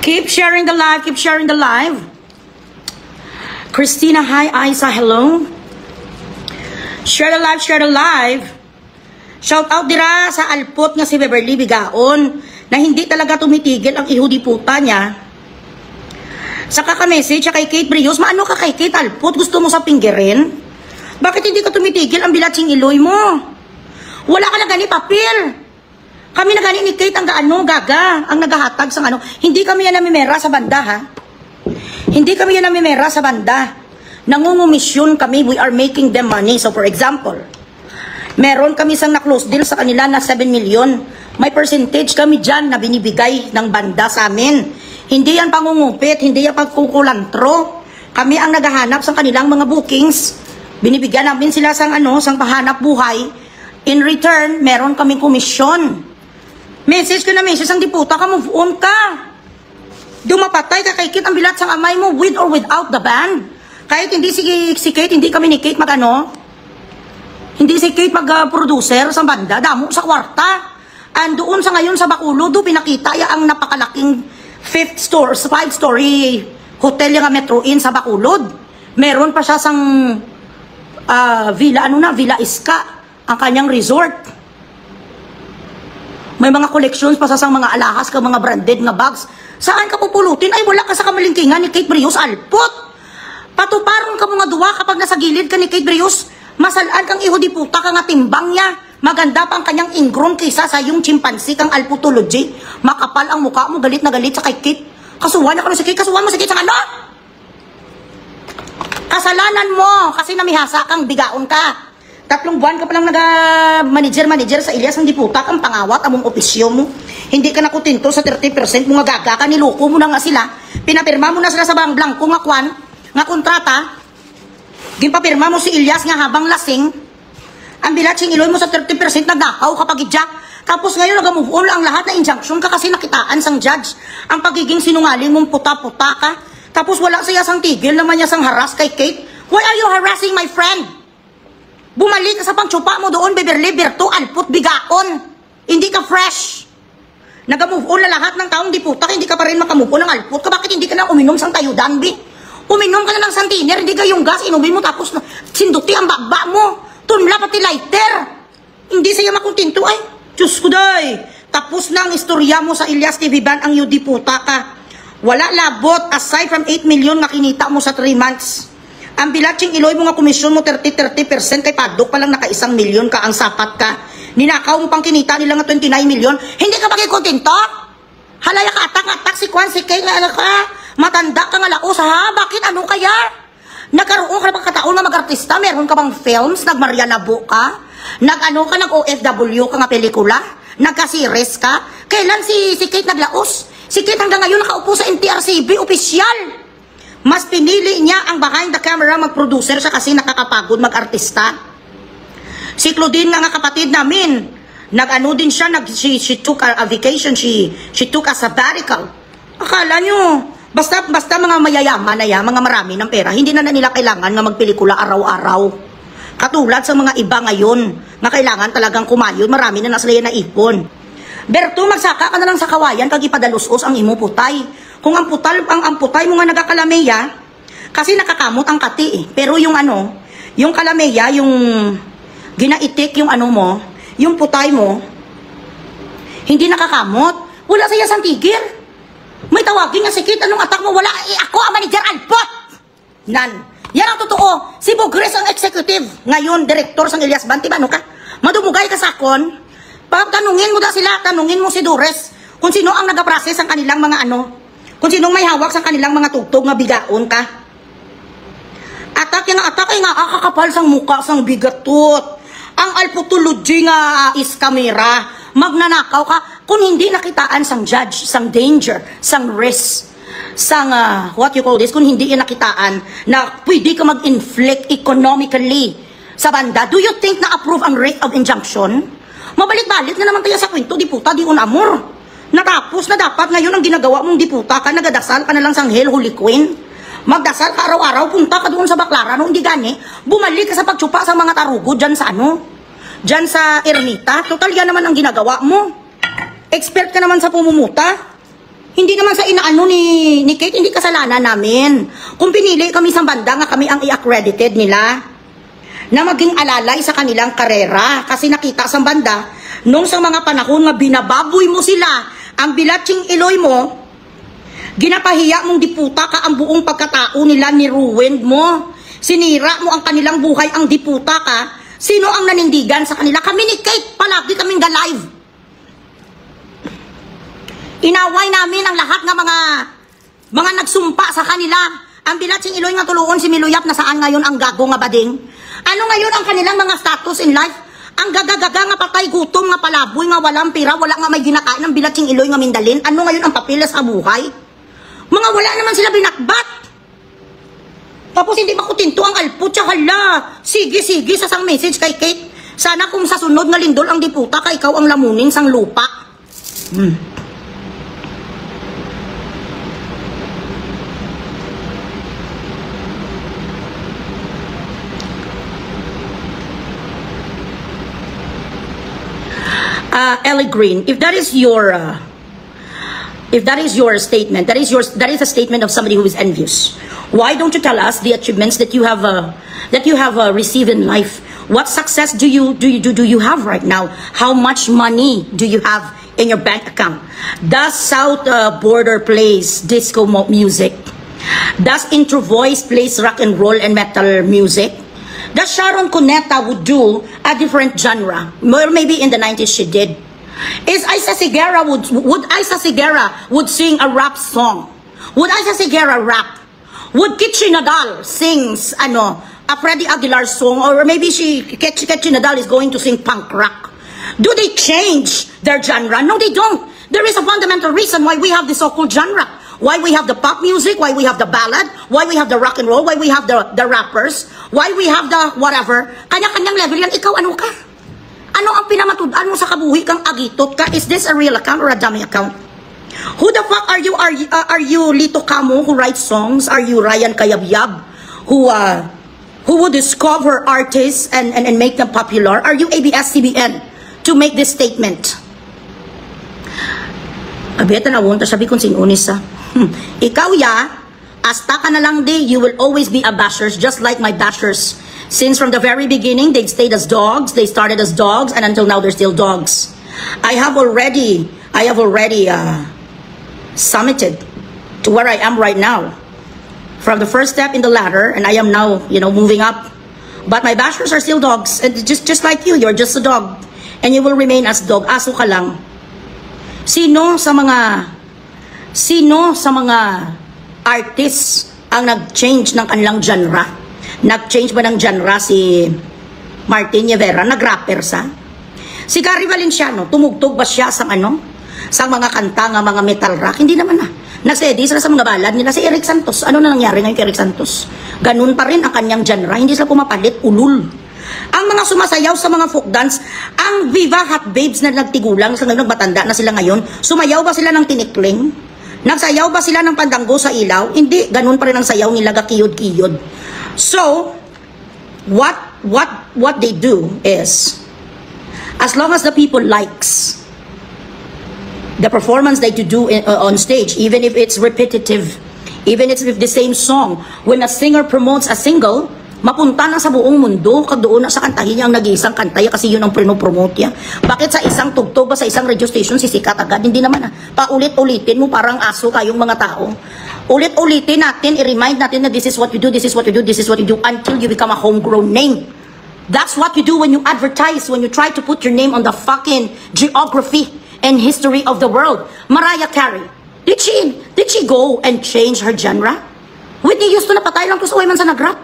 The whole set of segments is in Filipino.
Keep sharing the live, keep sharing the live. Christina, hi. Isa, hello. Share the live, share the live. Shout out dira sa alpot nga si Beverly Bigaon na hindi talaga tumitigil ang ihudi puta niya. Saka ka-message kay Kate Brios, maano ka kay Kate alpot? Gusto mo sa pinggirin? Bakit hindi ka tumitigil ang bilatsing iloy mo? Wala ka na gani papel. Kami na gani ni Kate ang gaga, ang nagahatag sa ano. Hindi kami yan namimera sa banda, ha? Hindi kami yan namimera sa banda. Nangungumisyon kami, we are making them money. So for example, meron kami isang na-close deal sa kanila na 7 million. May percentage kami dyan na binibigay ng banda sa amin. Hindi yan pangungupit, hindi yan pagkukulantro. Kami ang naghahanap sa kanilang mga bookings. Binibigyan namin sila sang sang pahanap buhay. In return, meron kaming komisyon. Message ko na message ang diputa ka, move on ka. Dumapatay ka kay Kate ang bilat sang amay mo with or without the band. Kahit hindi si Kate, hindi kami ni Kate hindi si Kate mag-producer sa banda, damo sa kwarta. And doon sa ngayon sa Bacolod, pinakita ang napakalaking 5-story hotel yung Metro Inn sa Bacolod. Meron pa siya sang Villa Iska, ang kanyang resort. May mga collections pa sa sang mga alahas ka, mga branded nga bags. Saan ka pupulutin? Ay, wala ka sa kamalingkingan ni Kate Brios, alpot. Patuparon ka mga duwa kapag nasa gilid ka ni Kate Brios. Masalaan kang ihudi puta ka nga timbang niya. Maganda pa ang kanyang ingrown kaysa sa yung chimpanzee kang alputology. Makapal ang mukha mo, galit na galit sa kay Kate. Kasuhan ako na si Kate, kasuhan mo si Kate sa ano? Kasalanan mo kasi namihasa kang bigaon ka. 3 buwan ka palang manager sa Ilyas ng diputa kang pangawat among opisyo mo. Hindi ka nakutinto sa 30% mga gaga ka, niloko mo na nga sila. Pinapirma mo na sila sa blanco nga kwan, nga kontrata. Ginpapirma mo si Ilyas nga habang lasing. Ang bilatsing iloy mo sa 30% nagdakaw kapag idyak. Tapos ngayon nag-move on ang lahat na injunction ka kasi nakitaan sang judge. Ang pagiging sinungaling mong puta-puta ka. Tapos wala siya sang tigil naman niya sang haras kay Kate. Why are you harassing my friend? Bumalik ka sa pangtsupa mo doon, Beverly, Berto, alput, bigaon. Hindi ka fresh. Nag-move on na lahat ng taong diputa, hindi ka pa rin makamove on ng alput ka. Bakit hindi ka na uminom sang tayudan, bi? Uminom ka na ng santiner, hindi ka yung gas, inumin mo tapos sinduti ang baba mo. Tunla pati lighter. Hindi siya makuntinto. Ay, Diyos ko day. Tapos na ang istorya mo sa Ilyas TV Band, ang yung diputa ka. Wala labot, aside from 8 million na kinita mo sa 3 months. Ang bilatsing iloy mo nga komisyon mo 30% kay Padok pa lang naka 1 million ka ang sapat ka. Ninakaw mo pang kinita nila nga 29 million. Hindi ka magikontento? Halaya ka atak si Kwan, si Kay nga ka. Matanda ka nga laos ha? Bakit ano kaya? Nagkaroon ka na pagkataon na mag-artista? Meron ka bang films? Nag-Maria Labo ka? Nag-OFW ka nga pelikula? Nagka-series ka? Kailan si Kate naglaos? Si Kate hanggang ngayon nakaupo sa NTRCB, opisyal. Mas pinili niya ang behind the camera mag-producer siya kasi nakakapagod mag-artista. Si Claudine nga kapatid namin, nag-ano din siya, she took a vacation, she took a sabbatical. Akala nyo, basta mga mayayaman na yan, mga marami ng pera, hindi na nila kailangan nga magpelikula araw-araw. Katulad sa mga iba ngayon, na kailangan talagang kumayod, marami na sila na ipon. Berto, magsaka ka na lang sa kawayan, kag ipadalusos ang imo putay. Kung ang putay mo nga nagakalameya, kasi nakakamot ang kati eh. Pero yung yung kalameya, yung ginaitik yung mo, yung putay mo, hindi nakakamot. Wala siya sang tigil. May tawagin nga si Kate, anong atak mo? Wala, ako ang manager, alpot! Nan. Yan ang totoo. Si Bogres ang executive. Ngayon, director sang Ilyas Band. Ano ka? Madumugay ka sa akon. Tanungin mo sila, tanungin mo si Dores. Kung sino ang nag-process ang kanilang mga kung sinong may hawak sa kanilang mga tugtog nga bigaon ka. Atak ay nga kakapal sang mukha sang bigatot. Ang alputology nga is kamera. Magnanakaw ka kung hindi nakitaan sang judge, sang danger, sang risk, sang what you call this, kung hindi yan nakitaan na pwede ka mag-inflict economically sa banda. Do you think na-approve ang rate of injunction? Mabalik-balik na naman tayo sa kwento, diputa, di unamor. Natapos na dapat ngayon ang ginagawa mong diputa ka, nagadasal ka na lang sang Hell Holy Queen. Magdasal ka araw-araw, punta ka doon sa Baclaran, hindi gani, bumalik ka sa pagtsupa sa mga tarugo dyan sa dyan sa Ermita. Total yan naman ang ginagawa mo. Expert ka naman sa pumumuta. Hindi naman sa inaano ni Kate, hindi kasalanan namin. Kung pinili kami sa banda nga kami ang i-accredited nila na maging alalay sa kanilang karera. Kasi nakita sa banda, nung sa mga panahon nga binababoy mo sila, ang bilatsing iloy mo, ginapahiya mong diputa ka ang buong pagkatao nila, ni-ruined mo. Sinira mo ang kanilang buhay, ang diputa ka. Sino ang nanindigan sa kanila? Kami ni Kate, palagi kaming ga-live. Inaway namin ang lahat ng mga nagsumpa sa kanila. Ang bilatsing iloy nga tuluon si Miluyap, na saan ngayon ang gago nga bading? Ano ngayon ang kanilang mga status in life? Ang gagagaga nga patay, gutom nga palaboy, nga walang pira, wala nga may ginakain ng bilatsing iloy nga mindalin. Ano ngayon ang papilas sa buhay? Mga wala naman sila binakbat. Tapos hindi makutinto ang alput, hala. Sige, sa sang message kay Kate. Sana kung sa sunod nga lindol ang diputa ka, ikaw ang lamunin sang lupa. Ellie Green, if that is your statement, that is a statement of somebody who is envious. Why don't you tell us the achievements that you have received in life? What success do you have right now? How much money do you have in your bank account? Does South Border plays disco music? Does Intro Voice plays rock and roll and metal music? Does Sharon Cuneta would do a different genre? Or maybe in the 90s she did. Is Isa Sigera would Isa Sigera would sing a rap song? Would Isa Sigera rap? Would Kitchi Nadal sings a Freddie Aguilar song? Or maybe Kitchi Nadal is going to sing punk rock? Do they change their genre? No, they don't. There is a fundamental reason why we have the so-called genre. Why we have the pop music, why we have the ballad, why we have the rock and roll, why we have the rappers, why we have the whatever. Kanya-kanyang level yan. Ikaw, ano ka? Ano ang pinamatud-an mo sa kabuhi kang agitot ka? Is this a real account or a dummy account? Who the fuck are you? Are you Lito Camo who writes songs? Are you Ryan Kayabyab who would discover artists and make them popular? Are you ABS-CBN to make this statement? Abeta na wonta sabi kung sinunis sa. Ikaw ya, asta ka na lang di, you will always be a bashers just like my bashers. Since from the very beginning, they've stayed as dogs, they started as dogs, and until now they're still dogs. I have already summited to where I am right now. From the first step in the ladder, and I am now, moving up. But my bashers are still dogs, and just like you're just a dog. And you will remain as dog, aso ka lang. Sino sa mga artists ang nag-change ng kanilang genre? Nag-change ba ng genre si Martin Rivera? Nag-rapper sa? Si Gary Valenciano, tumugtog ba siya sa mga kanta nga mga metal rock? Hindi naman na. Nag-CD sila sa mga balad nila. Si Eric Santos, ano na nangyari ngayon kay Eric Santos? Ganun pa rin ang kanyang genre. Hindi sila pumapalit, ulul. Ang mga sumasayaw sa mga folk dance, ang Viva Hot Babes na nagtigulang, sa nagmatanda na sila ngayon, sumayaw ba sila ng tinikling? Nagsayaw ba sila ng pandanggo sa ilaw? Hindi, ganun pa rin ang sayaw nila, gakiyod-kiyod. So, what they do is, as long as the people likes the performance they do on stage, even if it's repetitive, even if it's the same song, when a singer promotes a single, mapunta na sa buong mundo, kag doon na sa kantahin niya ang nag-iisang kantaya kasi yun ang promote niya. Bakit sa isang tugtog ba sa isang radio station sisikat agad? Hindi naman paulit-ulitin mo parang aso kayong mga tao. Ulit-ulitin natin, i-remind natin na this is what you do, this is what you do, this is what you do until you become a homegrown name. That's what you do when you advertise, when you try to put your name on the fucking geography and history of the world. Mariah Carey, did she go and change her genre? Whitney Houston napatay lang to sa man sa nag-rap.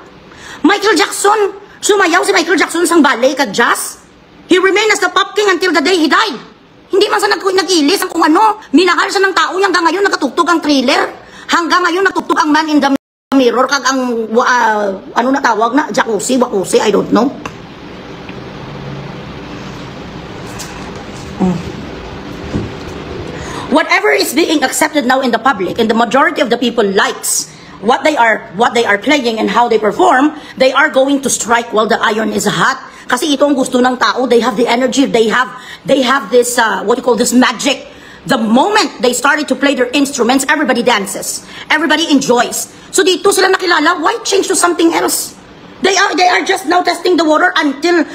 Michael Jackson, sumayaw si Michael Jackson sang ballet kag jazz. He remained as the pop king until the day he died. Hindi man sa nag-ilis ang kung ano, minahal sa ng tao hanggang ngayon nagtugtog ang Thriller. Hanggang ngayon nagtugtog ang Man in the Mirror kag ang ano na tawag na jacuzzi, wakusi, I don't know. Whatever is being accepted now in the public and the majority of the people likes what they are playing and how they perform, they are going to strike while the iron is hot. Kasi ito ang gusto ng tao. They have the energy. They have this what you call this magic The moment they started to play their instruments, everybody dances. Everybody enjoys. So dito sila nakilala, why change to something else? They are just now testing the water until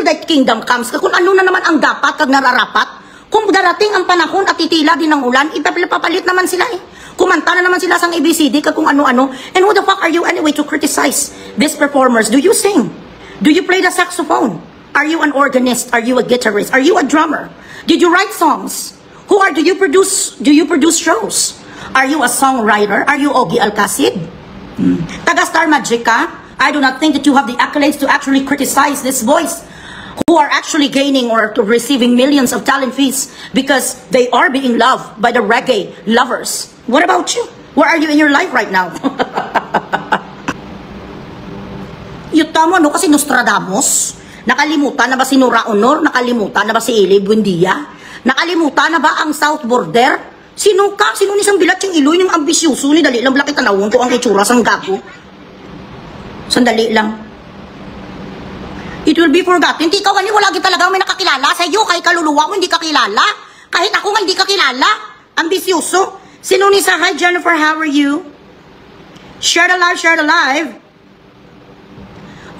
that kingdom comes. Kung ano na naman ang dapat kag nararapat, kung darating ang panahon at titila din ng ulan, ipapalit naman sila eh. Kumanta na naman sila sa ABCD kag kung ano-ano. And who the fuck are you anyway to criticize these performers? Do you sing? Do you play the saxophone? Are you an organist? Are you a guitarist? Are you a drummer? Did you write songs? Do you produce shows? Are you a songwriter? Are you Ogie Alcacid? Taga Star Magic ka? I do not think that you have the accolades to actually criticize this voice who are actually gaining or receiving millions of talent fees because they are being loved by the reggae lovers. What about you? Where are you in your life right now? Yuta mo, no? Kasi Nostradamus, nakalimutan na ba si Nora Honor? Nakalimutan na ba si Eli Buendia? Nakalimutan na ba ang South Border? Sino ka? Sino ni sang bilat yung iloy ng ambisyoso ni dali lang lakit tanawon ko ang itsura sang gago? Sandali lang. It will be forgotten. Hindi ikaw wala kita talaga may nakakilala sa iyo. Kahit kaluluwa ko hindi ka kilala. Kahit ako nga hindi ka kilala. Ambisyoso. Sino ni sa hi Jennifer, how are you? Share the live, share the live.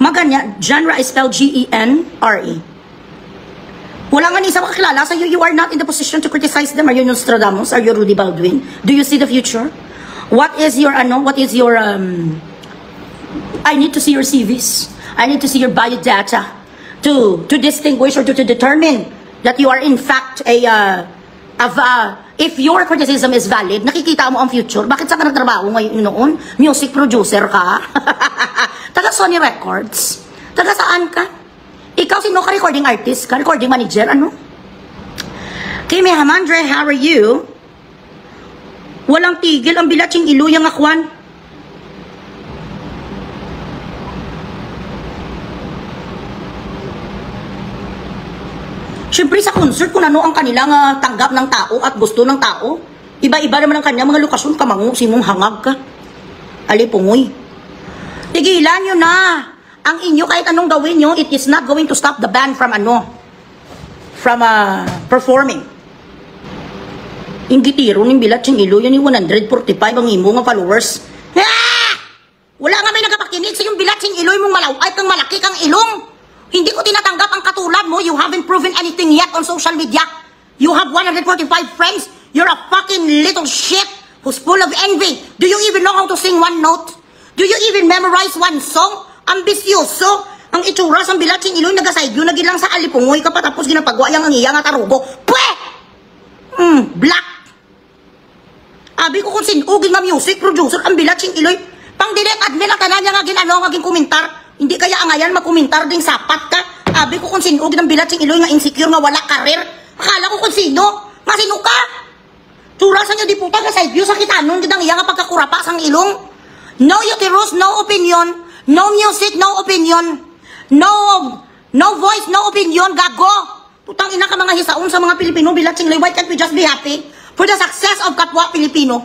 Maganya, genre is spelled G-E-N-R-E. Wala nga ni isa makakilala sa iyo. You are not in the position to criticize them. Are you Nostradamus? Are you Rudy Baldwin? Do you see the future? What is your I need to see your CVs. I need to see your biodata to distinguish or to determine that you are in fact if your criticism is valid, nakikita mo ang future. Bakit sa ka nagtrabaho ngayon noon? Music producer ka? Taga Sony Records? Taga saan ka? Ikaw sino ka? Recording artist ka? Recording manager? Ano? Kimi Hamandre, how are you? Walang tigil ang bilatsing iluyang akwan. Siyempre sa concert, kung ano ang kanilang tanggap ng tao at gusto ng tao, iba-iba naman ang kanyang mga lokasyon, kamango, simong hangag ka. Alipungoy. Tigilan nyo na. Ang inyo, kahit anong gawin nyo, it is not going to stop the band from performing. Ingitiro ng bilat siyang ilo, yan yung 145 ang imo nga followers. Ah! Wala nga may nagapakinig sa yung bilat siyang ilo, mong malaw, ay kang malaki kang ilong. Hindi ko tinatanggap ang katulad mo. You haven't proven anything yet on social media. You have 145 friends. You're a fucking little shit who's full of envy. Do you even know how to sing one note? Do you even memorize one song? Ambisyoso. Ang itsura sa bilatsing iloy nagasaygyo na gilang sa alipungoy ka pa tapos ginapagwa yang ang iya nga tarugo. Pwe! Black. Abi ko kung sinugin nga music producer ang bilatsing iloy. Pang delete admin ang tanan niya nga ginano nga komentar. Hindi kaya ang ayan magkomentar ding sapat ka. Abi ko kung sino ng bilatsing iloy nga insecure nga wala karir. Akala ko kung sino. Nga sino ka? Turasan niya di puta nga side view sa kitanon gidang iya nga pagkakurapa sang ilong. No uterus, no opinion. No music, no opinion. No voice, no opinion. Gago. Putang ina ka mga hisaon sa mga Pilipino bilatsing iloy. Why can't we just be happy for the success of kapwa Pilipino?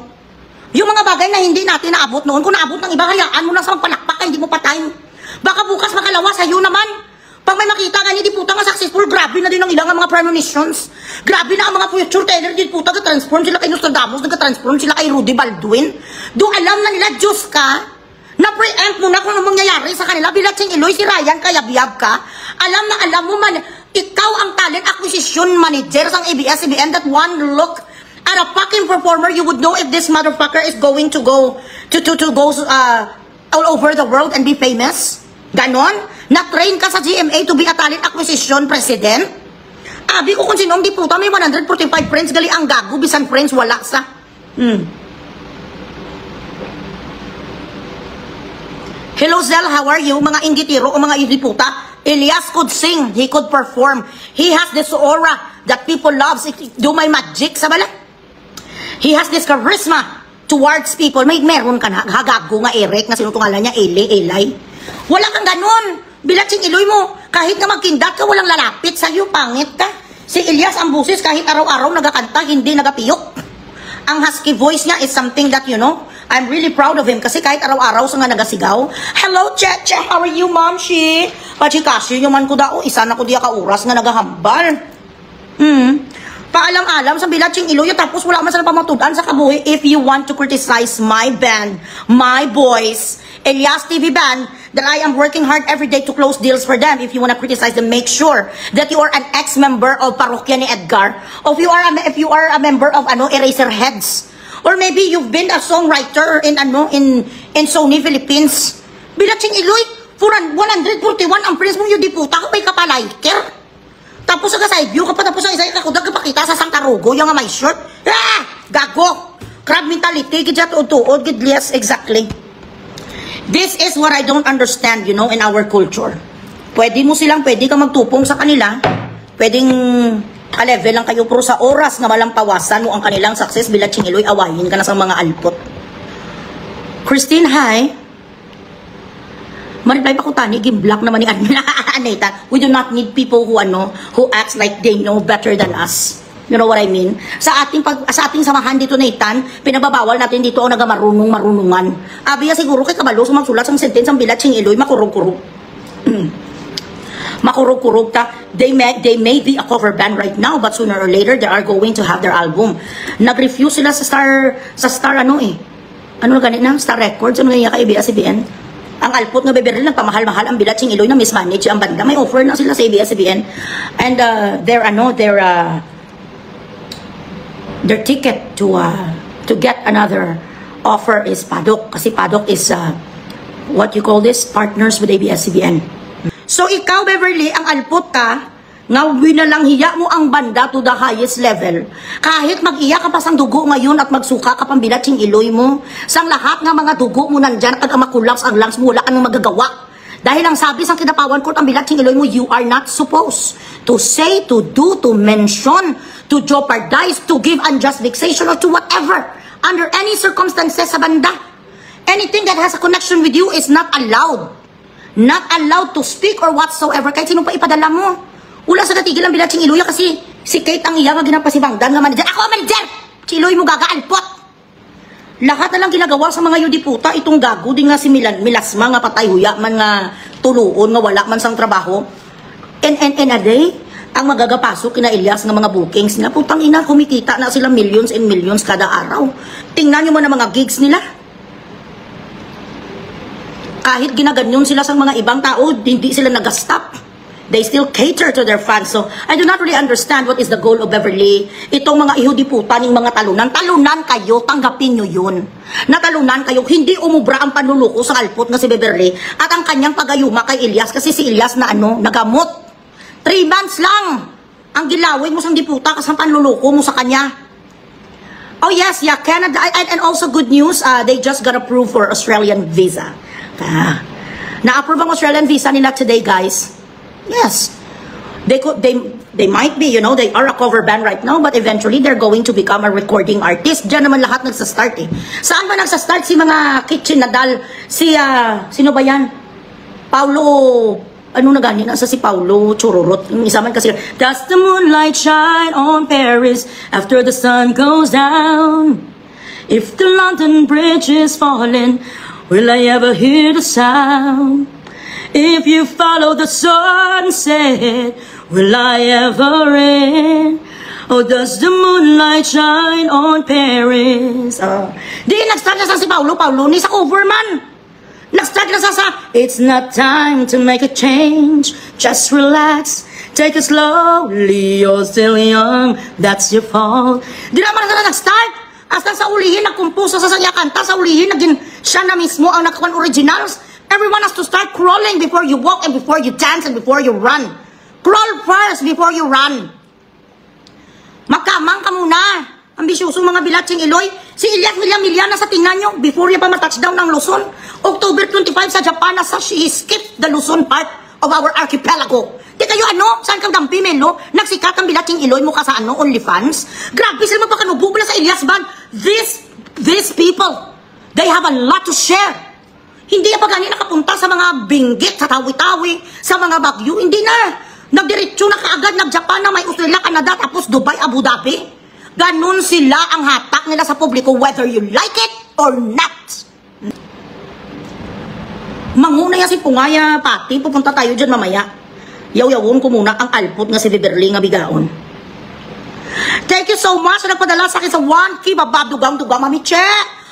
Yung mga bagay na hindi natin naabot noon. Kung naabot ng iba, hayaan mo lang sa magpalakpak, hindi mo pa time. Baka bukas makalawa sa'yo naman. Pag may makita ka, hindi puta nga successful, grabe na din ang ilang mga premonitions. Grabe na ang mga future teller, hindi puta nag-transform sila kay Nostradamus, nag-transform sila kay Rudy Baldwin. Do alam na nila, Diyos ka, na pre-empt mo na kung anong mangyayari sa kanila. Bilatsing iloy, si Ryan, kayab-yab ka. Alam mo man, ikaw ang talent acquisition manager sa ABS-CBN that one look at a fucking performer, you would know if this motherfucker is going to go all over the world and be famous. Ganon? Na-train ka sa GMA to be a talent acquisition president? Abi ko kung sinong di puta, may 145 friends, gali ang gago, bisan friends, wala sa. Hello, Zel, how are you? Mga inggitiro o mga puta. Elias could sing, he could perform. He has this aura that people loves. Do my magic, sa bala? He has this charisma towards people. Meron ka na, hagago nga Eric, na sinutungalan niya, Elay. Wala kang ganun. Bilatsing iloy mo. Kahit nga magkindat ka, walang lalapit sa'yo, pangit ka. Si Elias ang busis, kahit araw-araw nagakanta, hindi nagapiyok. Ang husky voice niya is something that, I'm really proud of him. Kasi kahit araw-araw sa nga nagasigaw, hello, Cheche, how are you, Momshi? Pachikasi nyo man ko dao, isa na ko diya ka oras nga nagahambal. Paalam-alam sa Bilatsing Iloy, tapos wala man sila pamatudan sa kabuhi. If you want to criticize my band, my boys, Elias TV band, that I am working hard every day to close deals for them. If you want to criticize them, make sure that you are an ex-member of Parokya ni Edgar. Or if you are a member of Eraserheads. Or maybe you've been a songwriter in Sony Philippines. Bilatsing Iloy, 141 ang prince mo yung diputa ko may kapaliker. Tapos sa side view, tapos ang isa kakudag kapakita sa Sangkarugo, yung may shirt. Gago! Crab mentality, gidya tuod-tuod, gidlias, exactly. This is what I don't understand, in our culture. Pwede ka magtupong sa kanila, pwedeng ka-level lang kayo, pero sa oras na malampawasan mo ang kanilang success, Bilatsing Iloy, awayin ka na sa mga alpot. Christine, hi. Maripay pa ko tani, gim-block naman ni Admin. Anita, we do not need people who acts like they know better than us. You know what I mean? Sa ating samahan dito, Nathan, pinababawal natin dito ang marunungan. Abiya siguro kay kabalo sumagsulat sang sentence ang Bilatsing Iloy, makurog-kurog. Makurog-kurog ta. They may be a cover band right now, but sooner or later they are going to have their album. Nag-refuse sila sa Star Ano ganit na? Star Records, ano nga kay ABS-CBN? Ang alpot nga Beverly, nagpamahal-mahal ang Bilatsing Iloy na mismanage ang banda. May offer na sila sa ABS-CBN. And their ticket to get another offer is Padok. Kasi Padok is what you call this, partners with ABS-CBN. So ikaw, Beverly, ang alpot ka, nga winalanghia mo ang banda to the highest level. Kahit mag-iya ka pa sang dugo ngayon at magsuka ka pang Bilatsing Iloy mo, sang lahat ng mga dugo mo nandyan at makulaks ang lungs mo, wala ka nang magagawa. Dahil ang sabi sang Kinapawan Court, ang Bilatsing Iloy mo, you are not supposed to say, to do, to mention, to jeopardize, to give unjust vexation, or to whatever, under any circumstances sa banda. Anything that has a connection with you is not allowed. Not allowed to speak or whatsoever, kahit sino pa ipadala mo. Wala sa natigil ang Bilatsing Iloy kasi si Kate ang iya nga ginapasibangdan nga manager. Ako ang manager! Si Iloy mo gagaalpot! Lahat na lang ginagawa sa mga yudiputa, itong gago din nga si Milasma nga patay huya man nga tuluon nga wala man sang trabaho. And a day, ang magagapasok kina Elias nga mga bookings nila, putang ina, kumikita na sila millions and millions kada araw. Tingnan nyo man ang mga gigs nila. Kahit ginaganyon sila sa mga ibang tao, hindi sila nag-stop. They still cater to their fans. So, I do not really understand what is the goal of Beverly. Itong mga ihudiputan, yung mga talunan. Talunan kayo, tanggapin nyo yun. Natalunan kayo, hindi umubra ang panluluko sa alpot na si Beverly at ang kanyang pagayuma kay Elias kasi si Elias na nagamot. 3 months lang ang gilawin mo sa diputa kasi ang panluluko mo sa kanya. Oh yes, yeah, Canada. And also good news, they just got approved for Australian visa. Na-approve ang Australian visa nila today, guys. Yes, they might be, they are a cover band right now, but eventually they're going to become a recording artist. Diyan naman lahat nagsastart eh. Saan ba nagsastart si mga kitchen nadal? Sino ba yan? Paulo, na gani? Nasa si Paulo Chururot. Yung isa man kasi, does the moonlight shine on Paris after the sun goes down? If the London Bridge is falling, will I ever hear the sound? If you follow the sunset, will I ever end? Oh, does the moonlight shine on Paris? Di, nag-start na sa si Paulo ni sa cover man. Nag-start na sa it's not time to make a change. Just relax, take it slowly. You're still young, that's your fault. Di naman na nag-start. Hasta sa ulihin, nagkumpuso sa sanya kanta. Sa ulihin, naging siya na mismo ang nakakuan originals. Everyone has to start crawling before you walk and before you dance and before you run. Crawl first before you run. Magkamang ka muna. Ambisyoso mga Bilatsing Iloy. Si Elias Milya na sa tingnan nyo before niya pa matouchdown ng Luzon. October 25 sa Japan na sa she skipped the Luzon part of our archipelago. Di kayo saan kang dampi Melo? Nagsikat ang Bilatsing Iloy mo ka sa OnlyFans? Grabe sila magpakanububula sa Elias Band. These people, they have a lot to share. Hindi pa gani nakapunta sa mga binggit, sa tawi-tawi, sa mga bagyo. Hindi na. Nagdiretso na kaagad, nag-Japan na may Australia, Canada, tapos Dubai, Abu Dhabi. Ganun sila ang hatak nila sa publiko, whether you like it or not. Manguna yan si Pungaya, Pati, pupunta tayo dyan mamaya. Yaw-yawon ko muna ang alpot nga si Beverly nga bigaon. Thank you so much sa nagpadala sa akin sa 1K. Bababdugang-dugang, Mami Che.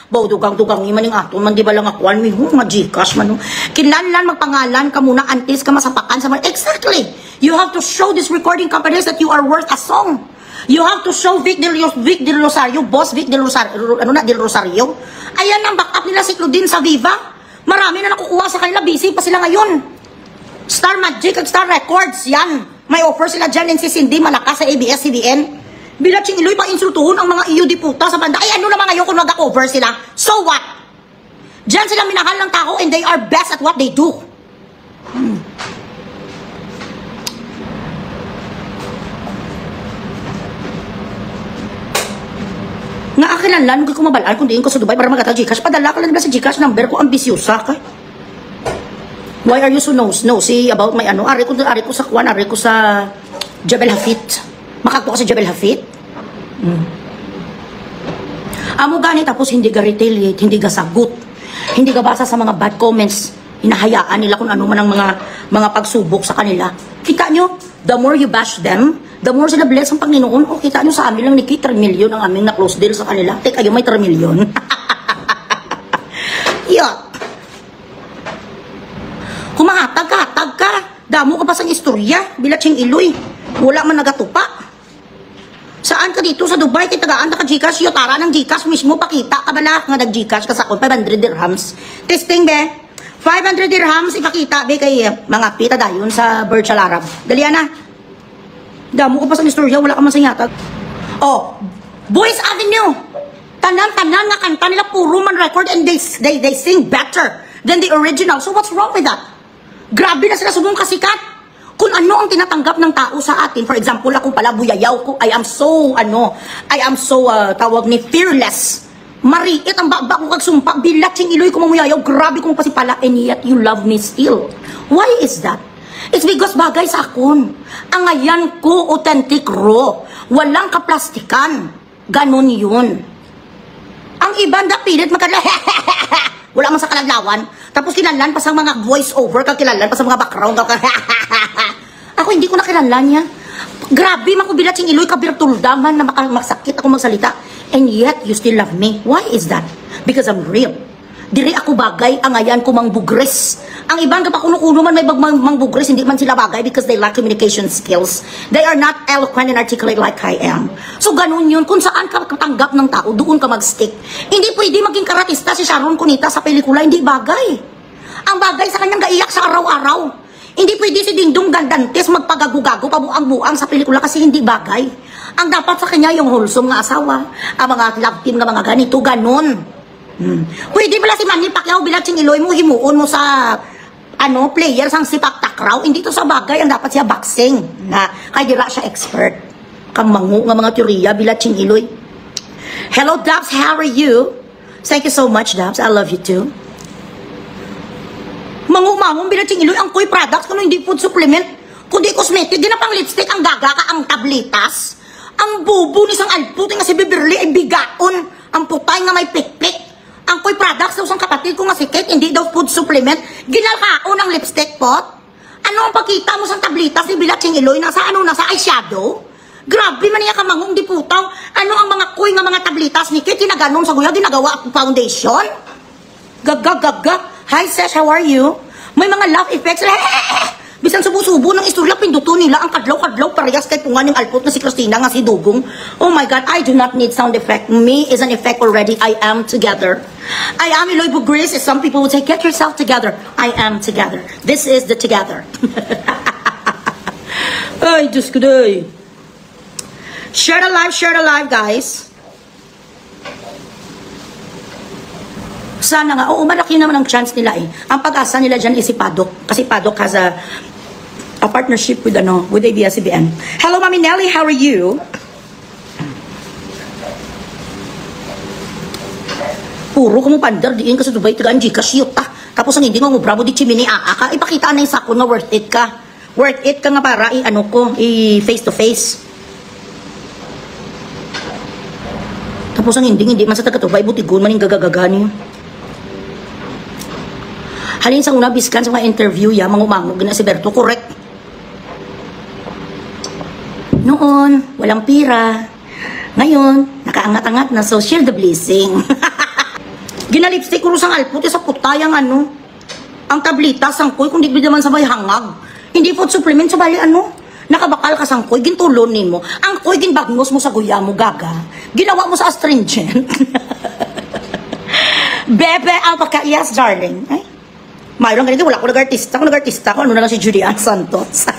Bawdugang-dugang, man yung aton. Man, di ba lang akuan? May mga Gcash man. Kinlanlan, magpangalan ka muna, antis ka masapakan sa mga. Exactly. You have to show these recording companies that you are worth a song. You have to show Vic Del Rosario, boss Vic Del Rosario, Del Rosario. Ayan ang backup nila si Claudine sa Viva. Marami na nakukuha sa kanila, busy pa sila ngayon. Star Magic at Star Records, yan. May offer sila dyan, and si Cindy malakas sa ABS-CBN. Bilatsing Iloy pa insultuhon ang mga iyo diputa sa banda. Ay, ano naman ngayon kung nag-cover sila? So what? Diyan sila minahal ng tao and they are best at what they do. Nga akilanlan, kung kumabalaan, kung diin ko sa Dubai para magata Gcash, padala ka lang nila sa Gcash number ko, ambisyosa ka. Why are you so nosy about my ano? Ari ko sa Kwan, ari ko sa Jebel Hafit. Makagpo ka sa Jebel Hafit? Amo gani tapos hindi ka retaliate, hindi ka sagot, hindi ka basa sa mga bad comments, hinahayaan nila kung ano man ang mga pagsubok sa kanila. Kita nyo, the more you bash them, the more sila bless ang Panginoon. O kita nyo sa amin lang ni 3 million ang aming na-close deal sa kanila. Teka, kayo may 3 million. Yuck. Kumahatag ka. Damo ka pa sa istorya, Bilatsing Iloy. Wala man nagatupa. Saan ka dito sa Dubai? Kaya tagaan na ka Gcash, yotara ng Gcash mismo, pakita ka bala nga nag-Gcash ka sa 500 dirhams. Testing be, 500 dirhams ipakita be kay mga pita dayon sa Burj Al Arab. Dalian na. Damo ko pa sa istorya, wala ka man sa yatag. Oh, Boys Avenue. Tanan nga kanta nila puro man record and they sing better than the original. So what's wrong with that? Grabe na sila subong kasikat. Kung ano ang tinatanggap ng tao sa atin, for example, ako pala, buyayaw ko, I am so, tawag ni, fearless. Mariit ang bakbak ko kagsumpa, Bilatsing Iloy ko mamuyayaw, grabe kong pasipala, and yet you love me still. Why is that? It's because bagay sa akon. Ang ayan ko, authentic raw. Walang kaplastikan. Ganon yun. Ang iba, dapilit, wala man sa kalaglawan. Tapos kilanlan pa sa mga voice over, kilanlan pa sa mga background. Ako hindi ko nakilanlan yan. Grabe, Bilatsing Iloy, kabirtuldaman na maksakit ako magsalita. And yet, you still love me. Why is that? Because I'm real. Diri ako bagay, ang ayan ko mangbugres. Ang ibang kapakuno-kuno man may mangbugres, hindi man sila bagay because they lack communication skills. They are not eloquent and articulate like I am. So ganun yun, kung saan ka katanggap ng tao, doon ka mag-stick. Hindi pwede maging karatista si Sharon Cunita sa pelikula, hindi bagay. Ang bagay sa kanyang gaiyak sa araw-araw. Hindi pwede si Dingdong Gandantes magpagagugago pabuang-buang sa pelikula kasi hindi bagay. Ang dapat sa kanya yung wholesome nga asawa, ang mga love team nga mga ganito, ganun. Pwede pala si Manny Pacquiao, Bilatsing Iloy mo, himuon mo sa player sang sipak takraw, hindi to sa bagay, ang dapat siya boxing na kaya dira siya expert. Kang mangu nga mga teorya, Bilatsing Iloy. Hello Dabs, how are you? Thank you so much Dabs, I love you too. Mangu-mangong Bilatsing Iloy, ang Koy products kuno hindi food supplement, kundi cosmetic, di na pang lipstick, ang gaga ka, ang tablitas, ang bubo ni sang alputi nga si Beverly ay bigaon, ang putay nga may pikpik. Ang Koy products daw sang kapatid ko nga si Kate, hindi daw food supplement. Ginalkaon ang lipstick pot. Ano ang pagkita mo sa tablitas ni Bilatsing Iloy? Nasa eyeshadow? Grabe man niya kamangong diputaw. Ano ang mga Koy nga mga tablitas ni Kate? Ginaganon sa guya, ginagawa ako foundation? Gagagagag. Hi Sesh, how are you? May mga laugh effects. Bisan subo-subo ng istorya, pinduto nila ang kadlaw-kadlaw parehas kay punga ng alpot na si Christina nga si Dugong. Oh my God, I do not need sound effect. Me is an effect already. I am together. I am Iloy Bugris. Some people would say, get yourself together. I am together. This is the together. Ay, Diyos ko day. Share the live, guys. Sana nga, oo, malaki naman ang chance nila eh. Ang pag-asa nila dyan is si Padok. Kasi Padok has a partnership with ABS-CBN. Hello, Mami Nelly, how are you? Puro ko mo pandar, diin ka sa Dubai, tagaan Gcash yut Tapos ang hindi mo bravo di chimini ka. Ipakita na yung sako na worth it ka. Worth it ka nga para face to face. Tapos ang hindi man sa taga-Dubai, butigon man yung gagagagani. Halin sa una, biskan sa mga interview, mga umangog na si Berto, correct. Noon, walang pira. Ngayon, nakaangat-angat na, so share the blessing. Ginalipstick ko sang alput sa putayang ano. Ang tablita, sangkoy, kung di naman sabay hangag. Hindi food supplement sa bali ano. Nakabakal ka sangkoy, gintulonin mo. Ang koy, ginbagnos mo sa guya mo, gaga. Ginawa mo sa astringent. Bebe, yes, darling. Ay, mayroon ganito, wala ko nag-artista. Kung nag-artista ko, ano na lang si Julian Santos.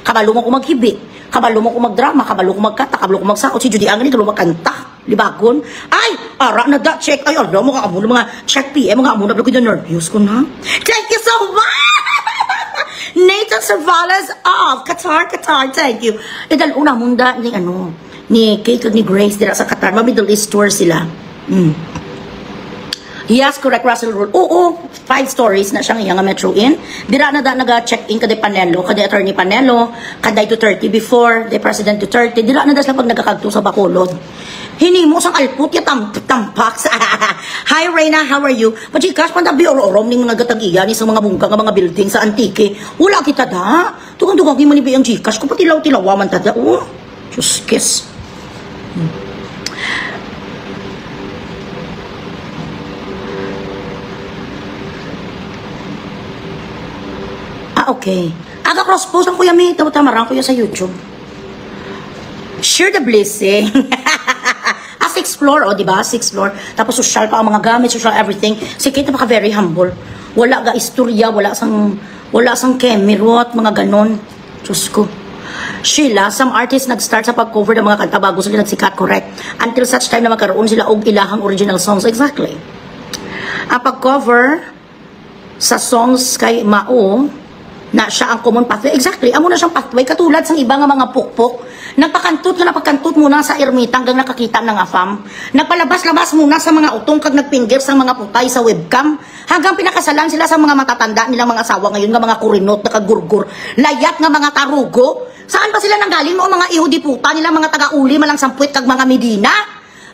Kabalo mo ko maghibit. Kabalo mo ko magdrama, kabalo ko magkata, kabalo ko magsakot. Si Judy Angel, ito magkanta. Libagon. Ay, ara na da, check. Ay, alam mo, mga mga check PM, mga amuna, ko yung nervous ko na. Thank you so much! Nathan Cervales of Qatar, thank you. E dahil una munda ni, ano, ni Kate at ni Grace dira sa Qatar, Middle East tour sila. Yes, correct, Russell Rule. Oo, 5 stories na siyang iyang Metro Inn. Dira na da naga-check-in kada Panelo, kada Attorney Panelo, kada Duterte before, the President Duterte. Dira na da sila pag nagkakagto sa Bacolod. Hinimo sang alput ya tampax. Hi Reyna, how are you? Pachikas pandabi orom ning mga gatag-iya ni sa mga bungka nga mga building sa Antique. Wala kita da. Tugang-tugang mo ni ang Gcash ko pati tilaw-tilawa man tada. Oh, just kiss. Okay. Aga cross-post ang kuya mi. Tamarang kuya sa YouTube. Share the blessing. As explore, o diba? As explore. Tapos social pa ang mga gamit, social everything. Si Kate napaka very humble. Wala ga istorya, wala sang kemirot, mga ganon. Diyos ko. Sheila, some artists nag-start sa pag-cover ng mga kanta bago sila nagsikat, correct. Until such time na magkaroon sila og ilahang original songs. Exactly. Ang pag-cover sa songs kay Mao, na siya ang common pathway. Exactly. Amo na siyang pathway. Katulad sa iba nga mga pukpok. Nagpakantut ka na pagkantut muna sa ermita hanggang nakakita ng afam. Nagpalabas-labas muna sa mga utong kag nagpinggir sa mga putay sa webcam. Hanggang pinakasalan sila sa mga matatanda nilang mga asawa ngayon nga mga kurinot, nakagurgur. Layat nga mga tarugo. Saan ba sila nanggaling mo mga ihudi puta nilang mga taga-uli malang sampwit kag mga Medina?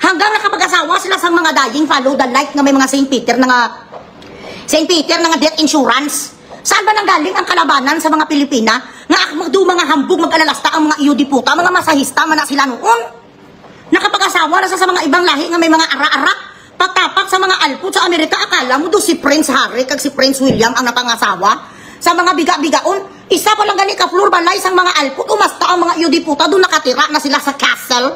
Hanggang nakapag-asawa sila sa mga dying follow the light nga may mga St. Peter na nga death insurance. Saan ba nanggaling ang kalabanan sa mga Pilipina? Nga magdo mga hambog, mag-alalasta ang mga iyudi puta, mga masahista man na sila noon. Nakapag-asawa na sa mga ibang lahi nga may mga ara-ara. Pagtapak sa mga alput sa Amerika, akala mo do si Prince Harry kag si Prince William ang napangasawa. Sa mga biga-bigaon, isa pa lang gani ka floor balay sang mga alput, umasta ang mga iyudi puta, doon nakatira na sila sa castle.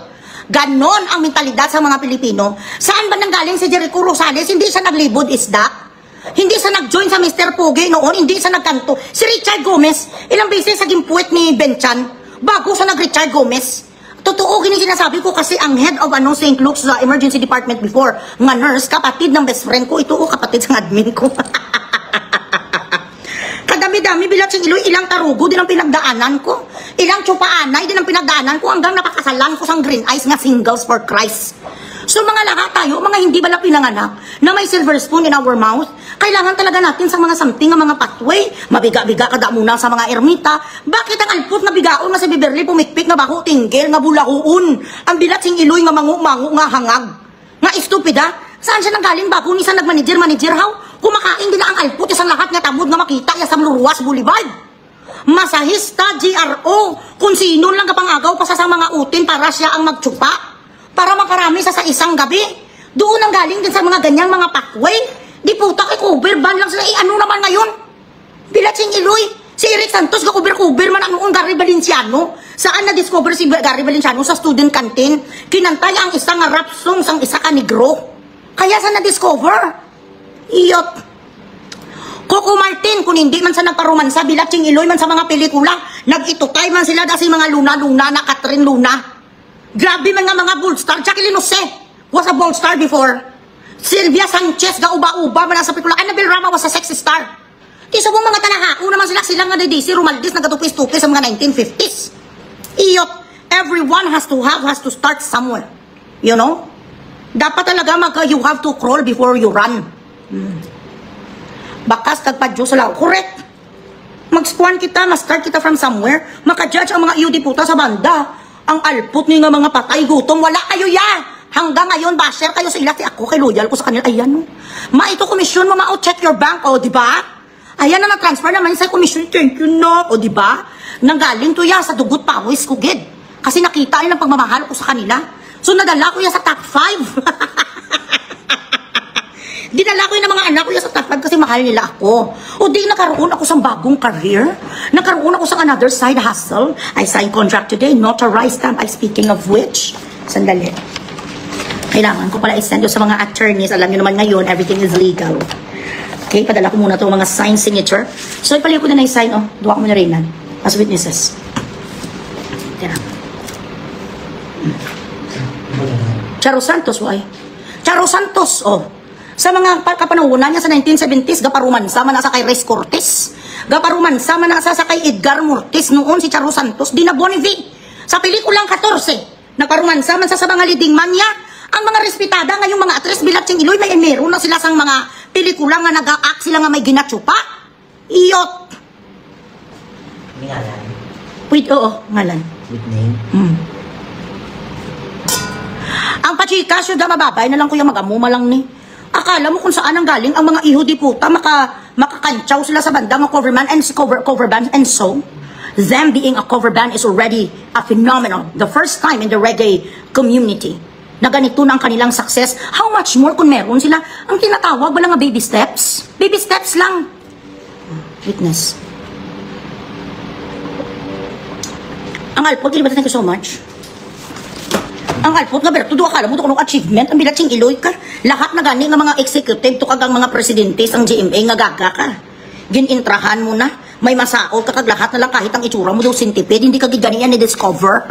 Ganon ang mentalidad sa mga Pilipino. Saan ba nanggaling si Jericho Rosales? Hindi siya naglibod isda. Hindi sa nag-join sa Mr. Pogi noon, hindi sa nagkanto. Si Richard Gomez, ilang beses sa gimpuwet ni Benchan, bago sa nag-Richard Gomez. Totoo, gini sinasabi ko kasi ang head of St. Luke's emergency department before, nga nurse, kapatid ng best friend ko, ito kapatid sa admin ko. Kadami-dami, bilat sing iloy, ilang tarugo, din ang pinagdaanan ko. Ilang tsupaanay, din ang pinagdaanan ko, hanggang napakasalan ko sang green eyes nga singles for Christ. So mga lahat tayo, mga hindi bala pinanganak, na may silver spoon in our mouth, kailangan talaga natin sa mga something, mga pathway, mabiga-biga kada muna sa mga ermita. Bakit ang alput na bigaon nga si Beverly pumikpik nga bako tinggil nga bulahuon? Ang bilat sing iloy nga mangu-mangu nga hangag. Nga estupida, saan siya nanggaling bago ni sa nagmanager how? Kumakain nila ang alput, isang lahat nga tamod nga makita ya sa Mluruwas Boulevard. Masahista, GRO, kung sino lang kapangagaw pa sa mga utin para siya ang magtsupa. Para makarami sa isang gabi. Doon ang galing din sa mga ganyang mga pathway. Di puta kay cover ban lang sila. Ano naman ngayon? Bilat sing iloy. Si Eric Santos ka-cover man ang noong Gary Valenciano. Saan na-discover si Gary Valenciano? Sa student canteen. Kinantay ang isang rap song sang isa ka negro. Kaya sa na-discover? Iyot. Coco Martin, kung hindi man sa nagparomansa, bilat sing iloy man sa mga pelikula. Nag-itutay man sila dasi mga Luna na Catherine Luna. Grabe man nga mga bold star. Jacqueline Jose was a bold star before. Sylvia Sanchez ga uba-uba man sa pelikula. Annabel Rama was a sexy star. Di sa mga talahao naman sila nga ni DC Romaldis nagatupis-tupis sa mga 1950s. Iyot, everyone has to start somewhere. You know? Dapat talaga you have to crawl before you run. Bakas tagpadyo sa lao. Correct. Mag-squan kita, ma-start kita from somewhere. Maka-judge ang mga iyo puta sa banda. Ang alput ni nga mga patay gutom, wala kayo ya. Hanggang ngayon, basher kayo sa ilati. Ako kay loyal ko sa kanila. Ayan, no. Ito komisyon mo, check your bank, o, di ba? Ayan na na-transfer naman sa komisyon. Thank you, no. O, di ba? Nanggaling to ya sa dugot pawis ko, gid. Kasi nakita nila ang pagmamahal ko sa kanila. So nadala ko yan sa top 5. Dinala ko yung mga anak ko yung sa top 5 kasi mahal nila ako. O di nakaroon ako sa bagong career. Nakaroon ako sa another side hustle. I signed contract today, notarized stamp. Speaking of which, sandali. Kailangan ko pala i-send sa mga attorneys. Alam nyo naman ngayon, everything is legal. Okay, padala ko muna itong mga sign signature. So ipaliw ko na na-sign, oh. Duwa ko muna rin as witnesses. Tira. Charo Santos, why? Charo Santos, oh. Sa mga kapanahunan niya sa 1970s, gaparumansa man nasa kay Reyes Cortez. Gaparumansa man nasa sa kay Edgar Mortis noon si Charo Santos. Di na Bonneville. Sa pelikulang 14, nagparumansa man sa mga leading man niya. Ang mga respetada ngayong mga actress bilat siyang iloy, may meron na sila sang mga pelikula nga nag-act sila nga may ginatsupa. Iyot. May ngalan? With, oo, ngalan. With name? Ang pachika, syuda mababay na lang kuya mag-amuma lang ni. Akala mo kung saan ang galing ang mga iho di puta, makakantsaw sila sa bandang cover man and cover band and so. Them being a cover band is already a phenomenon. The first time in the reggae community na ganito na ang kanilang success. How much more kung meron sila? Ang tinatawag, wala nga baby steps. Baby steps lang. Witness. Ang alpod, thank you so much. Ang alpot nga berto, akala mo kung achievement, ang bilat siyang iloy ka. Lahat na gani nga mga executive, to kagang mga presidente ang GMA nga gaga ka. Ginintrahan mo na, may masaol ka kag lahat na lang kahit ang itsura mo daw centipede, hindi ka giganian ni-discover.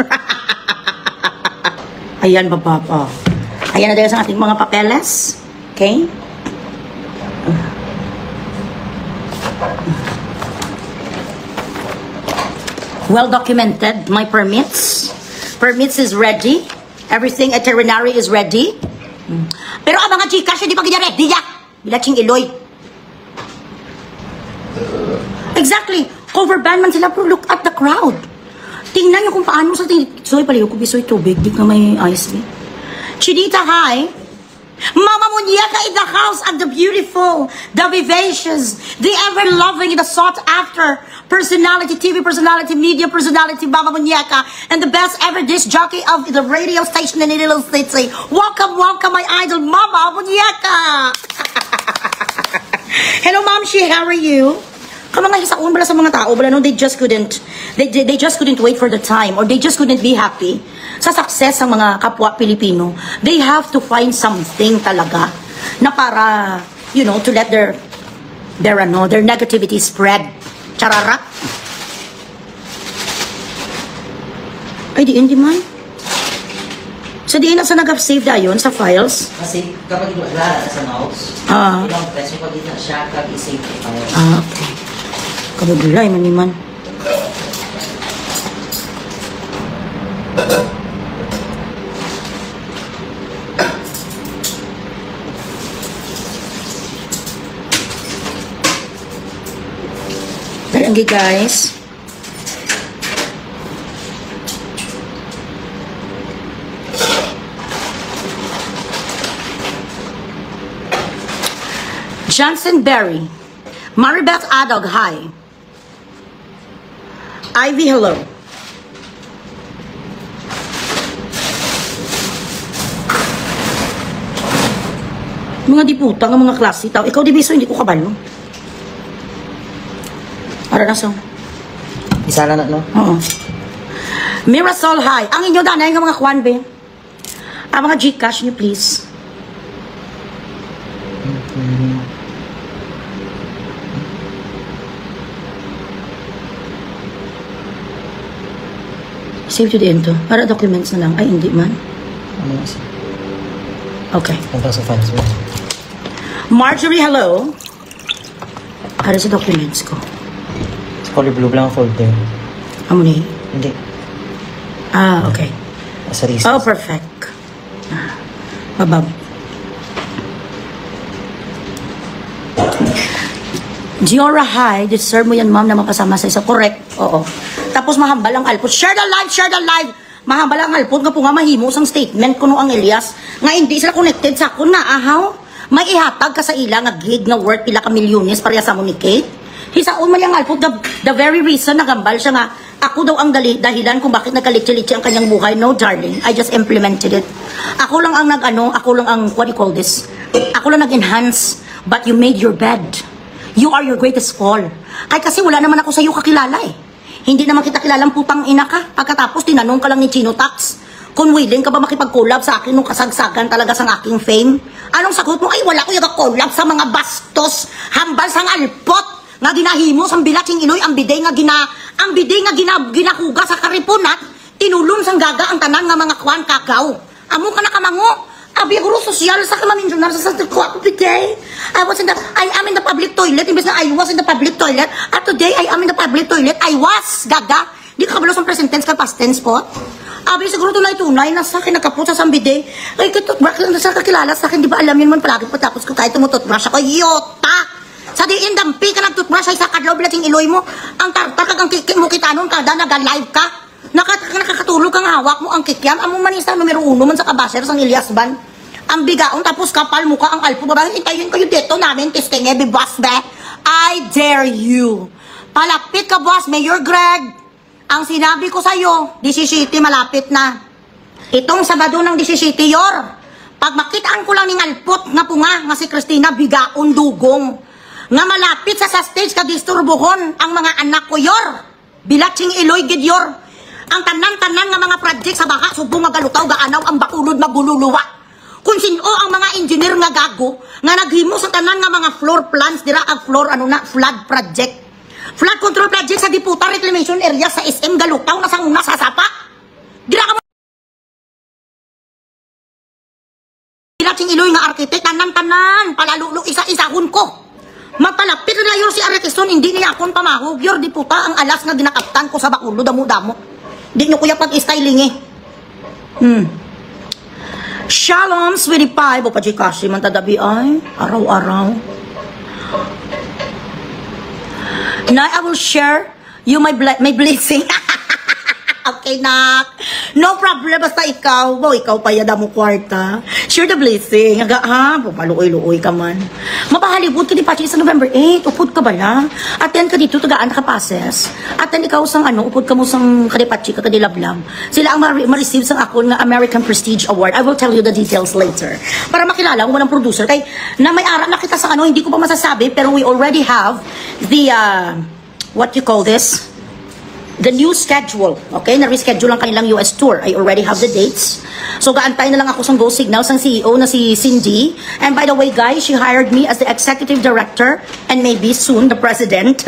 Ayan, bababa. Ayan na dahil sa ating mga papeles. Okay? Well documented, my permits. Permits is ready. Everything itinerary is ready. Pero ang mga Gcash, hindi pa ganyan ready ya. Bilat siyang iloy. Exactly. Cover band man sila, pero look at the crowd. Tingnan nyo kung paano sa Soy, paliw ko bisoy tubig. Di ka may ice. Chinita, hi. Mama Muñeca in the house and the beautiful, the vivacious, the ever-loving, the sought-after personality, TV personality, media personality, Mama Muñeca, and the best ever disc jockey of the radio station in Little City. Welcome, welcome, my idol, Mama Muñeca! Hello, Mom Shi, how are you? Kamang hisaon bala sa mga tao, bala no, they just couldn't wait for the time, or they just couldn't be happy sa success ng mga kapwa Pilipino. They have to find something talaga na para, you know, to let their negativity spread. Charara. Ay, hindi man. So, di na sa nag-save da yun sa files? Kasi kapag wala sa notes, ilang peso pag dito siya kag-isave sa files. Okay. Kabagulay, maniman. Barangay guys. Johnson Berry. Maribeth Adog, hi. Ivy, hello. Mga diputa, mga klase tao. Ikaw di biso, hindi ko kabalo. Ara na so. Isa na no? Oo. Mirasol, hi. Ang inyo danay nga mga kwan, be. Ang mga Gcash niyo, please. Save to the end to. Para documents na lang. Ay, hindi man. Ano na siya? Okay. Punta sa files mo. Marjorie, hello. Para sa documents ko. Sa color blue lang ang folder. Amo ni? Hindi. Ah, okay. Sa recess. Oh, perfect. Babab. Giora, hi. Deserve mo yan, ma'am, na mapasama sa isa. Correct. Oo. Tapos mahambal ang alpot. Share the live, share the live. Mahambal ang alpot nga po nga mahimo sang statement kuno ang Elias. Nga hindi sila connected sa akon na ahaw. May ihatag ka sa ila nga gig na worth pila ka milyones pareha sa mo ni Kate. Hisaon man yung alpot the very reason na gambal siya nga Ako daw ang dahilan kung bakit nagkalitsi-litsi ang kanyang buhay. No, darling. I just implemented it. Ako lang ang ako lang ang, what do you call this? Ako lang nag-enhance, but you made your bed. You are your greatest fall. Ay kasi wala naman ako sa iyo kakilala eh. Hindi naman kita kilalang putang ina ka. Pagkatapos tinanong ka lang ni Chino Tax kung willing ka ba makipag-collab sa akin nung kasagsagan talaga sa aking fame. Anong sagot mo? Ay wala ko yung collab sa mga bastos, hambal sang alpot nga ginahimo sang bilating Iloy, ang biday nga ginahuga sa karipunat, tinulon sang gaga ang tanan nga mga kwan kagaw. Amo ka nakamango. Abi guru sosyal sa kamaminjonar sa ko biday. I am in the public toilet imbes na I was in the public toilet. At today I am in the public toilet. I was gaga. Di ka kabalo sa present tense ka past tense po. Abi siguro tunay na sa akin nakapot sa sambiday. Ay kitutbrush lang sa kakilala sa akin, di ba alam yun man palagi patapos ko kahit tumututbrush ako. Yota! Sa diin dampi ka nagtutbrush ay sa kadlaw bilating Iloy mo. Ang tartar kang mo kita nun kada nag-live ka. Nakakatulog kang hawak mo ang kikyam. Amo man isa numero 1 man sa kabaser sang Elias Ban. Ang bigaon tapos kapal mo ka ang alpo. Babae, hintayin kayo dito namin. Testing be boss be. I dare you. Palapit ka boss, Mayor Greg. Ang sinabi ko sa'yo, 17 malapit na. Itong Sabado ng 17 yor. Pag makitaan ko lang ng alpot nga punga nga si Christina bigaon dugong. Nga malapit sa stage ka disturbuhon ang mga anak ko yor. Bilatsing Iloy gid yor. Ang tanan-tanan nga mga project sa baka subong nga galutaw gaanaw ang bakulod magululuwa. Kung sino ang mga engineer nga gago nga naghimo sa tanan nga mga floor plans dira ang floor flood project. Flood control project sa Diputa Reclamation Area sa SM galutaw na sang una sa sapa. Dira ka Bilatsing Iloy nga architect tanan-tanan palalulo isa-isahon ko. Mapalapit na yor si Arequeston, hindi niya akong pamahog. Yor, di puta ang alas nga ginakaptan ko sa bakulo, damo-damo. Di nyo kuya pag-styling eh. Shalom, sweetie pie. Bo pa Gcash, man tadabi ay. Araw-araw. Now, I will share you my blessing. Okay, nak. No problem. Basta ikaw. Bo, ikaw pa yada mo kwarta. Share the blessing. Aga, ha? Paluoy-luoy ka man. Mapahalibod ka di pa sa November 8. Upod ka ba na? Attend ka dito, tagaan ka pases. Attend ikaw sang upod ka mo sang kadipachi ka kadilablam. Sila ang ma-receive sang ako ng American Prestige Award. I will tell you the details later. Para makilala kung walang producer. Kay, na may ara na kita sa hindi ko pa masasabi, pero we already have the, what you call this? The new schedule, okay? Na-reschedule ang kanilang US tour. I already have the dates. So, gaantay na lang ako sa Go Signal, sang CEO na si Cindy. And by the way, guys, she hired me as the executive director and maybe soon the president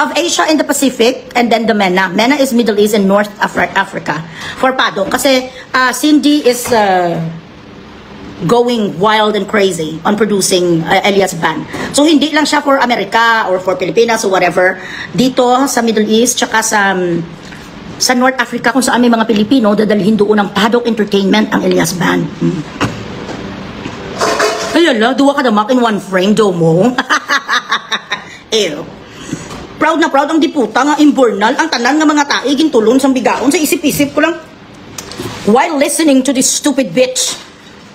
of Asia and the Pacific and then the MENA. MENA is Middle East and North Africa. For PADO. Kasi Cindy is going wild and crazy on producing Elias Ban. So, hindi lang siya for America or for Pilipinas or whatever. Dito sa Middle East, tsaka sa North Africa, kung saan may mga Pilipino, dadalhin doon ng Paddock Entertainment ang Elias Ban. Ay, ala, duwa ka damak in one frame, do mo. Ew. Proud na proud ang diputa nga imbornal, ang tanan nga mga tae, gintulon sa bigaon, sa isip-isip ko lang. While listening to this stupid bitch,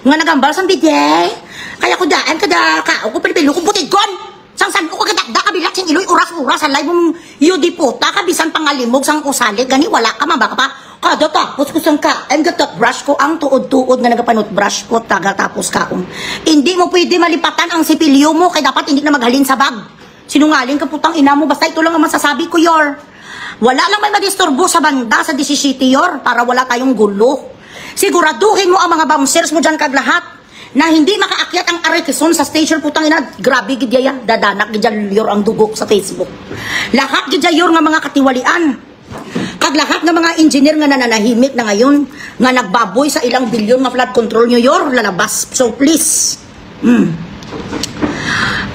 nga nagambal sang biday. Kaya ko daan kada kao ko pilipilo kung butigon. Sang ko kadakda kabilat sing Iloy oras-oras sa live mong yudi puta kabisan pangalimog sang usalig gani wala ka mabaka pa. Kada tapos ko sang ka and gatot brush ko ang tuod-tuod nga nagapanot brush ko taga tapos kaon. Hindi mo pwede malipatan ang sipilyo mo kay dapat hindi na maghalin sa bag. Sinungaling ka putang ina mo basta ito lang ang masasabi ko yor. Wala lang may madisturbo sa banda sa 17 yor para wala tayong gulo. Siguraduhin mo ang mga bouncers mo dyan kag lahat na hindi makaakyat ang Arequeston sa station putang ina. Grabe gidya dadanak gidya yor ang dugok sa Facebook. Lahat gidya yor nga mga katiwalian. Kag lahat nga mga engineer nga nananahimik na ngayon nga nagbaboy sa ilang bilyon nga flood control nyo yor lalabas. So please.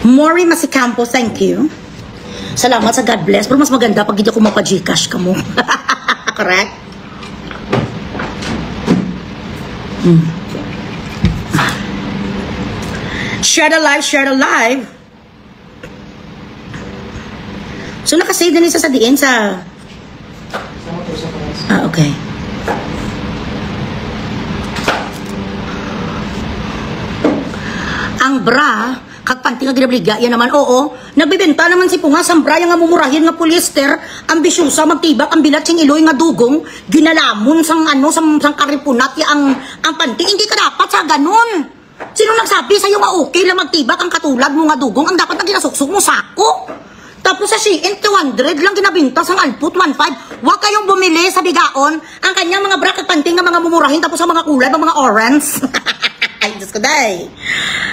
Mori Masicampo, thank you. Salamat sa God bless. Pero mas maganda pag gidya ko mapa-Gcash ka mo. Correct? Share the live, share the live. So nakasave na niya sa diin sa okay. Ang bra Kag panty nga ginabligya, yan naman, oo. Nagbibenta naman si Punga, sambraya nga mumurahin nga polyester, ambisyosa, magtibak, ang bilat sing iloy nga dugong, ginalamon sang ano, sang karipunat, ya ang panty. Hindi ka dapat sa ganun. Sino nagsabi sa'yo nga okay lang magtibak ang katulad mo nga dugong, ang dapat na ginasuksok mo sako. Tapos sa Shein, 200 lang ginabinta sang alput, 1.5. Huwag kayong bumili sa bigaon ang kanyang mga bra kag panty nga mga mumurahin, tapos sa mga kulay, mga orange. Ay, Diyos ko, day.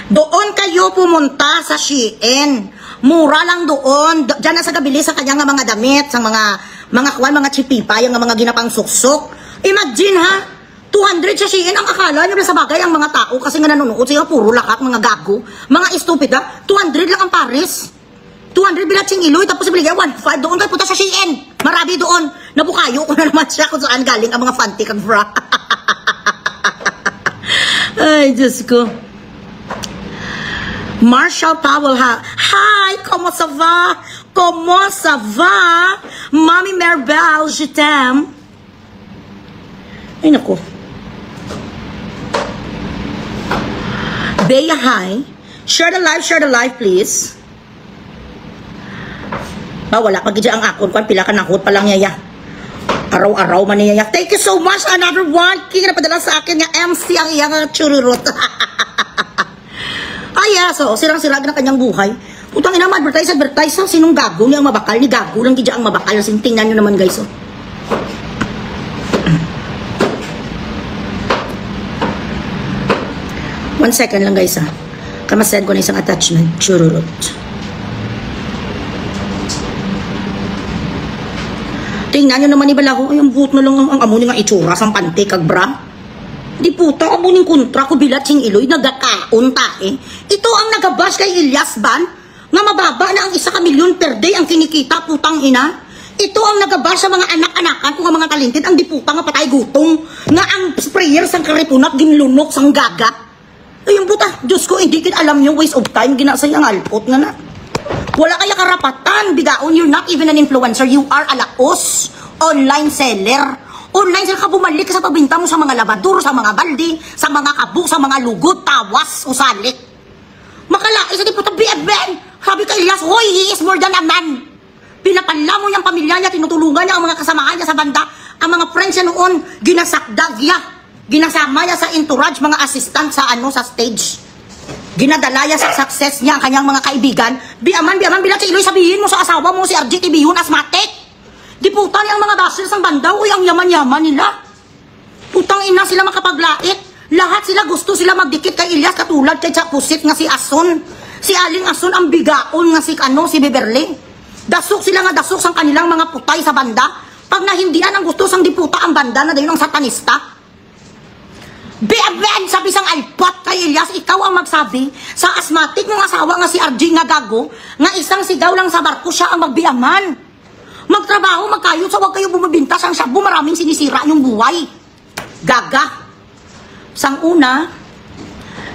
Doon kayo pumunta sa Shein. Mura lang doon. Diyan na sa gabili sa kanya nga mga damit, sa mga kuwan, mga chipipa, yung mga ginapang suksok. Imagine ha, 200 sa Shein. Ang akala nyo sa bagay ang mga tao kasi nga nanonood sila, puro lakat, mga gago, mga stupid ha. 200 lang ang Paris. 200 bilat sing iloy, tapos ibigay 1.5. Doon kayo punta sa Shein. Marami doon. Nabukayo ko na naman siya kung saan galing ang mga panty kag bra. Ay, Diyos ko. Marshall Powell ha. Hi, comment ça va? Comment ça va? Mami Merbel, je t'aime. Ay, naku. Bea, hi. Share the live, please. Ba, wala pag ang akon ko. Pila ka nakot pa lang yaya. Araw-araw man niya. Thank you so much. Another one. Kaya napadala sa akin nga MC ang iyang chururot. Ay, so, sirang-sirag na kanyang buhay. Putang ina, advertise. Sinong gago niya ang mabakal? Ni gago lang kaya ang mabakal. Tingnan nyo naman, guys. Oh. One second lang, guys. Kamasend ko na isang attachment. Chururot. Tingnan nyo naman ibala ko, ay ang buot na lang ang amunin nga itsura sang panty kag bra. Di puta, amunin kontra ko bilat sing iloy, nagakaon tae. Ito ang nagabash kay Ilyas Ban, nga mababa na ang 1,000,000 per day ang kinikita, putang ina. Ito ang nagabash sa mga anak-anakan kung ang mga talented, ang di puta nga patay gutong, nga ang sprayer sang karipunat, ginlunok sang gaga. Ay yung puta, Diyos ko, hindi kin alam nyo, waste of time, ginasay ang alpot nga na. Wala kaya karapatan, bigaon, you're not even an influencer, you are a laos, online seller. Online seller ka bumalik sa pabinta mo sa mga labador, sa mga baldi, sa mga kabuk, sa mga lugod, tawas, usalik. Makalaki sa diputa, Ben, sabi ka Ilyas, hoy, he is more than a man. Pinapala mo yung pamilya niya, tinutulungan niya ang mga kasamahan niya sa banda, ang mga friends niya noon, ginasakdag niya, ginasama niya sa entourage, mga assistant sa sa stage. Ginadalaya sa success niya ang kanyang mga kaibigan. Biaman, bilat si Iloy, sabihin mo sa asawa mo, si RJ TV yun, asthmatic. Di puta niya ang mga dashers ang banda, uy, ang yaman-yaman nila. Putang ina sila makapaglait. Lahat sila gusto sila magdikit kay Ilyas, katulad kay Chapusit nga si Ason. Si Aling Ason ang bigaon nga si Beverly. Dasok sila nga dasok sang kanilang mga putay sa banda. Pag nahindian ang gusto sang diputa ang banda na dayon ang satanista. Ben, sabi sang alpot kay Ilyas, ikaw ang magsabi sa asthmatic ng asawa nga si RJ nga gago, nga isang sigaw lang sa barko siya ang magbiaman. Magtrabaho, magkayot, sa wag kayo bumabinta sang shabu, maraming sinisira yung buhay. Gaga. Sang una,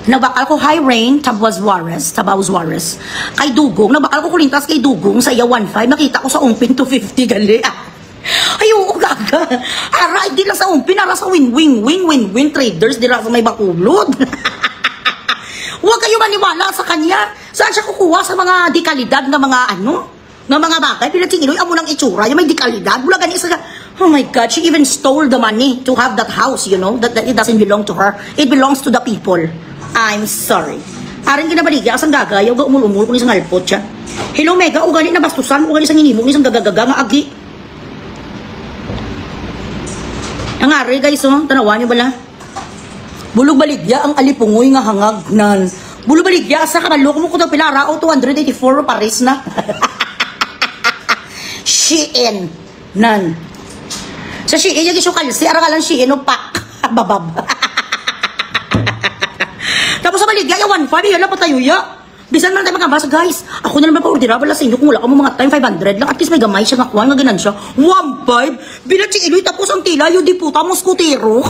nagbakal ko high rain, Tabaw Juarez. Kay Dugong, nagbakal ko kulintas kay Dugong sa iya 1.5, nakita ko sa umpin 250 gali. Ay, oo, gaga. Aray, di lang sa umpin, ara sa win-win traders, di lang sa may bakulod. Huwag kayo maniwala sa kanya. Saan siya kukuha sa mga dikalidad na mga nga mga bagay? Pinatingiloy, amo ng itsura, yung may dikalidad. Wala ganit sa, oh my God, she even stole the money to have that house, you know, that it doesn't belong to her. It belongs to the people. I'm sorry. Aring kinabaligya, asang gagayaw, umul-umul, kung isang alpot siya. Hello, Mega, ugali na bastusan, ugali isang inimong, isang gagagaga, nga agi. Ang ari guys, oh, tanawan nyo bala? Bulog baligya ang alipungoy nga hangag nan. Bulog baligya sa kamaloko mo ko ito pilara o 284 Paris na. Shein nan. Sa Shein yung isukalsi, arangalan Shein o pak. Babab. Tapos sa baligya, yung 1.5, yun lang pa tayo ya. Bisan man tayo magkabasa, guys. Ako na naman pa-ordera pala sa inyo kung wala ka mo mga time 500 lang. At least may gamay siya nakuha, nga ganan siya. 1.5? Bilat si Iloy, tapos ang tila, yung di puta mo skutero.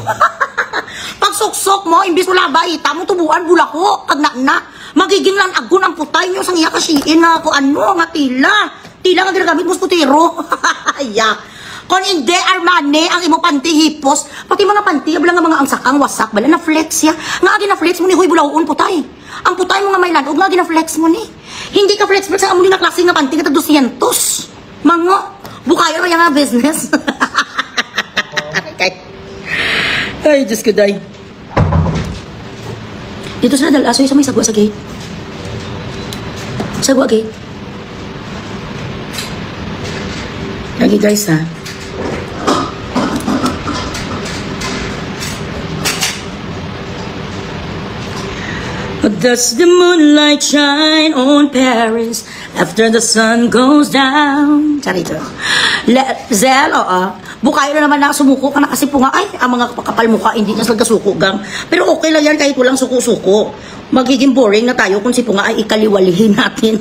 Pag suksok mo, imbis mo labay, tamo tubuan, bulako, kag na. Magiging lang agun ang putay nyo sang iya kasiin na kung nga tila. Tila nga ginagamit mo skutero. Yeah. Kung hindi, Armani, ang imo panty hipos, pati mga panty, abla nga mga ang sakang wasak, bala na flex ya. Nga gina-flex mo ni Huy Bulawon, putay. Ang putay mo nga may lanog, nga gina-flex mo ni. Hindi ka flex-flex ang amo na klase nga panty, kata 200. Mga, bukayo kaya nga business. Ay, Diyos ko, day. Dito sa Dalasoy, sa may sagwa sa gate. Sagwa gate. Lagi guys, ha. Does the moonlight shine on Paris after the sun goes down? Charito. Zel, oo. Bukayo na naman na sumuko ka na kasi po nga, ay, ang mga kapal mukha, hindi na sila suko gang. Pero okay lang yan kahit walang suko-suko. Magiging boring na tayo kung si po nga ay ikaliwalihin natin.